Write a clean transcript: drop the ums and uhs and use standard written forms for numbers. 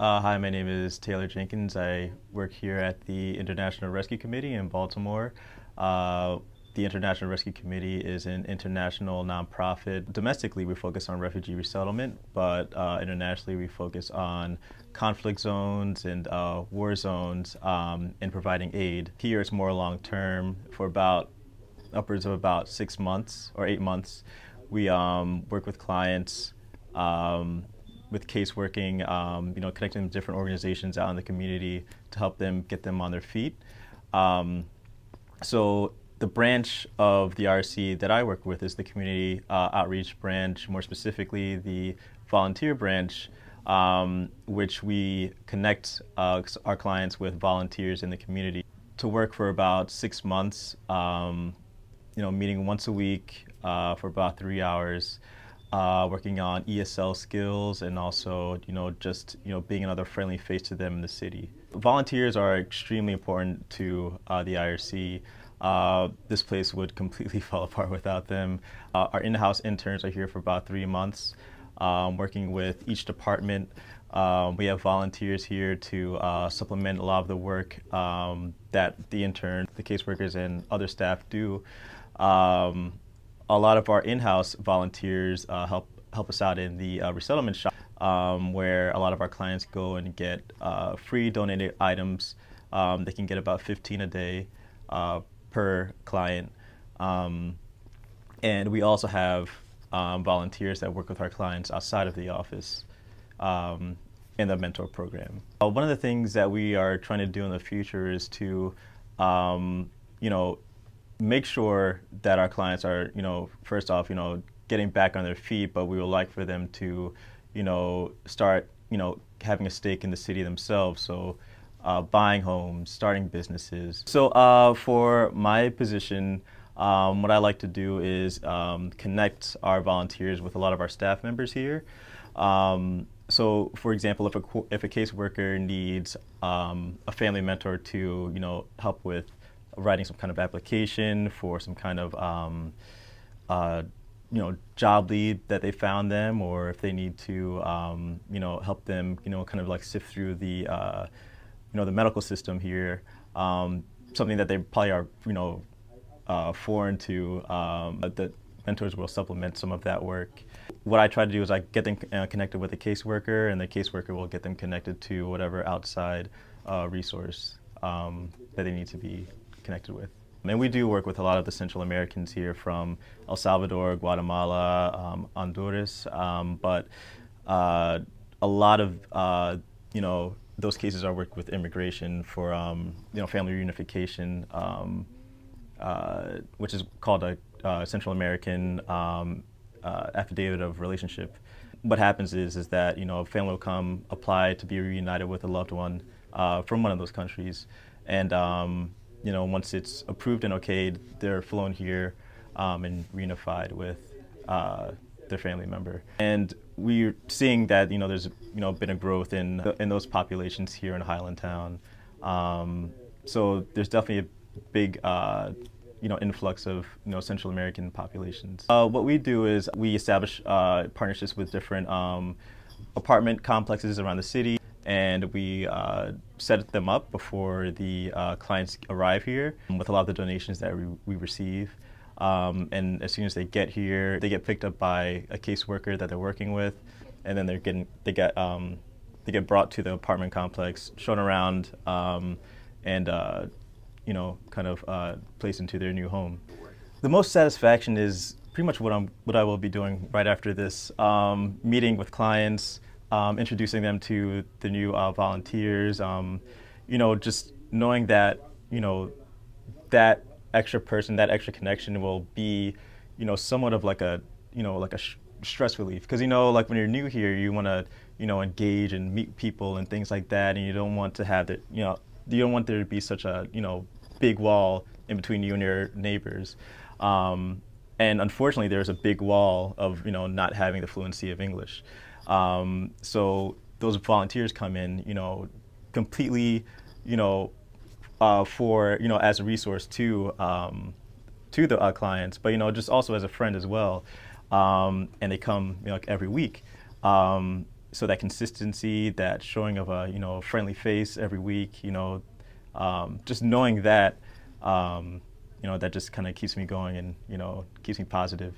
Hi, my name is Taylor Jenkins. I work here at the International Rescue Committee in Baltimore. The International Rescue Committee is an international nonprofit. Domestically, we focus on refugee resettlement, but internationally, we focus on conflict zones and war zones and providing aid. Here, it's more long-term. For about upwards of about 6 months or 8 months, we work with clients. With caseworking, connecting with different organizations out in the community to help them get them on their feet. So the branch of the IRC that I work with is the community outreach branch, more specifically the volunteer branch, which we connect our clients with volunteers in the community to work for about 6 months, meeting once a week for about 3 hours. Working on ESL skills and also, being another friendly face to them in the city. Volunteers are extremely important to the IRC. This place would completely fall apart without them. Our in-house interns are here for about 3 months, working with each department. We have volunteers here to supplement a lot of the work that the intern, the caseworkers, and other staff do. A lot of our in-house volunteers help us out in the resettlement shop, where a lot of our clients go and get free donated items. They can get about 15 a day per client. And we also have volunteers that work with our clients outside of the office in the mentor program. One of the things that we are trying to do in the future is to, make sure that our clients are, first off, getting back on their feet, but we would like for them to, start, having a stake in the city themselves. So buying homes, starting businesses. So for my position, what I like to do is connect our volunteers with a lot of our staff members here. So, for example, if a caseworker needs a family mentor to, help with writing some kind of application for some kind of job lead that they found them, or if they need to help them kind of like sift through the the medical system here, something that they probably are foreign to, the mentors will supplement some of that work. What I try to do is I get them connected with a caseworker, and the caseworker will get them connected to whatever outside resource that they need to be connected with. And we do work with a lot of the Central Americans here from El Salvador, Guatemala, Honduras, but a lot of those cases are worked with immigration for family reunification, which is called a Central American affidavit of relationship. What happens is that a family will come apply to be reunited with a loved one from one of those countries, and once it's approved and okayed, they're flown here and reunified with their family member. And we're seeing that there's been a growth in those populations here in Highlandtown. So there's definitely a big influx of Central American populations. What we do is we establish partnerships with different apartment complexes around the city, and we set them up before the clients arrive here with a lot of the donations that we receive. And as soon as they get here, they get picked up by a caseworker that they're working with, and then they get brought to the apartment complex, shown around, and kind of placed into their new home. The most satisfaction is pretty much what I will be doing right after this, meeting with clients, introducing them to the new volunteers, just knowing that, that extra person, that extra connection will be, somewhat of like a, stress relief. Because, like when you're new here, you want to, engage and meet people and things like that, and you don't want to have that, you don't want there to be such a, big wall in between you and your neighbors. And unfortunately, there's a big wall of, not having the fluency of English. So those volunteers come in, completely, for, as a resource to the clients, but, just also as a friend as well. And they come, every week. So that consistency, that showing of a friendly face every week, just knowing that, that just kind of keeps me going and keeps me positive.